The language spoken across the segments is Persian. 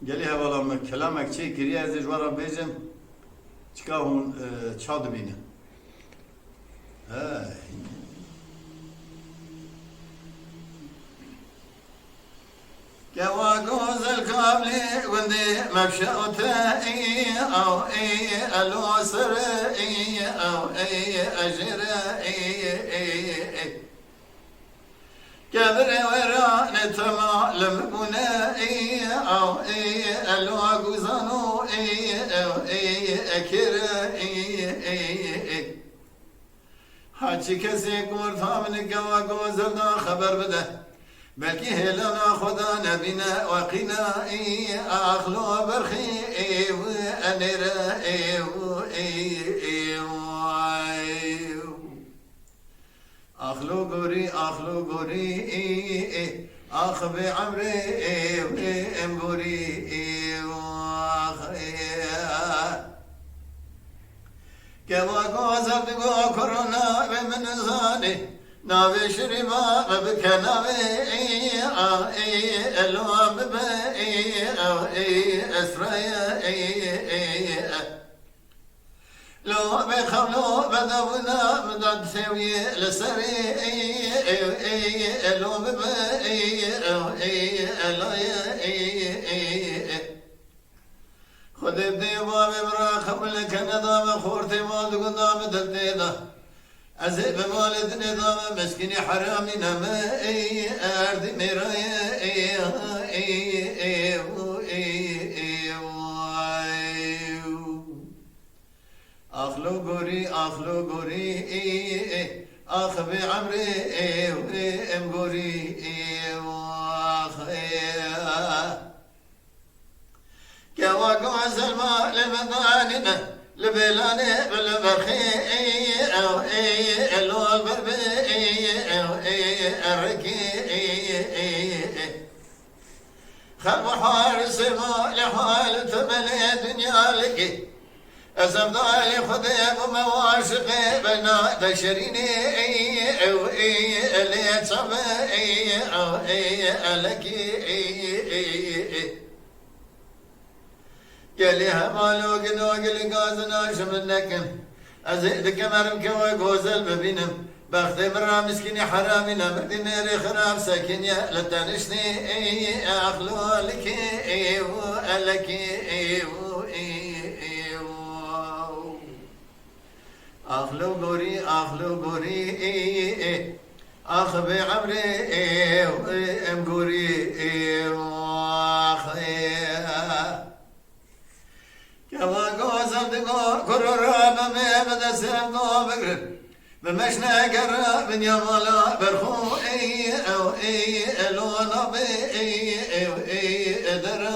Geli havalanma kelamek çi kiriye ez jwara bejim çka hun çad bine. Ha. كوا جوز الكابلي وندي مبشوته او الوسر او اجر كبر ورا نتما لمبنا او الواغوزانو او اكر حاجی کسی کرد من گوا گوزردا خبر بده بلکی هلانا خدا نبینا وقینا اخلو برخی و انرا اخلو گوری اخ به عمري امبوري كما قوزت قو كورونا بمن زاني ناوي شريبا بكناوي الوام اسرايا لو بخلو بدونا مدد سوي لسري لو خذ بدي باب براخم لك نظام خورتي مال قدام دلتيدا أزيب مالد نظام مسكيني حرامي نما أردي مرايا أخلو قوري أخ بعمري ام قوري كوا قوز الماء لمضاننا لبلاني بالبرخي او اللو البربي او الركي خلو حال سما لحال تملي دنيا لكي أزم ضالي خذيب ومواشقي بنا دشريني او اللي يتصبي او لكي قالي همالو قنو قلي قازنا شمنكن أزيدك مرم كوا قوزل ببينم بختي مرا مسكيني حرامي نمردي ميري خراب ساكنيا لتنشني أخلو لكي لكي أخلو قوري أخ بعمري ام قوري كما قوزم دقو كرورا بمي سلم قو بقرب بمشنا قرب من يمالا برخو او لونا بي درا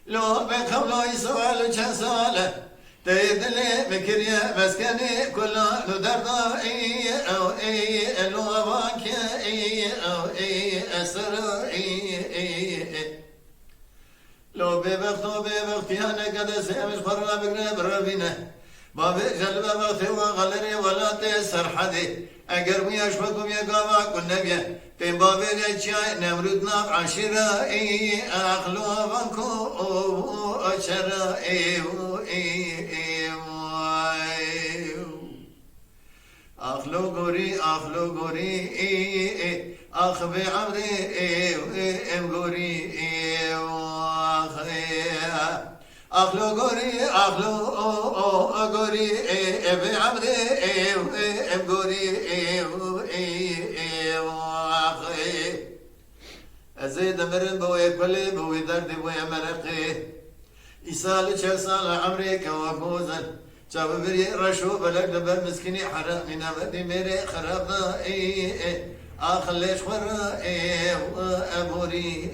لو بخلو يسوال وشسالة تيدلي مكريا مسكني كلا ندردا او لو باكي او اسر لو ببختي أنا قد سيمش برا بقرب ربنا بابي جلبة بختي وغلري ولا تيسر حدي أقربي أشبكم يا قاما كنا بيا بين بابي جاي نمرد ناب عشرة أخلو بانكو أشرة أخلو قوري أخ بعمري ام قوري أخلو قوري بعمري ام قوري أزيد مرن بوي بلي بوي درد بوي مرقي إسال سال عمري كوابوزن شاب بري رشو بلق دبر مسكيني حرامي نبدي ميري خرابنا أخليش ورا أبوري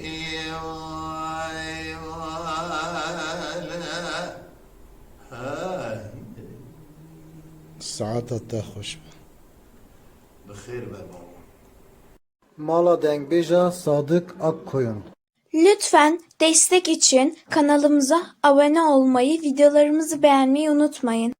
ساعتها خوش بخير بابا. Mala Dengbeja Sadık Akkoyun. Lütfen destek için kanalımıza abone olmayı, videolarımızı beğenmeyi unutmayın.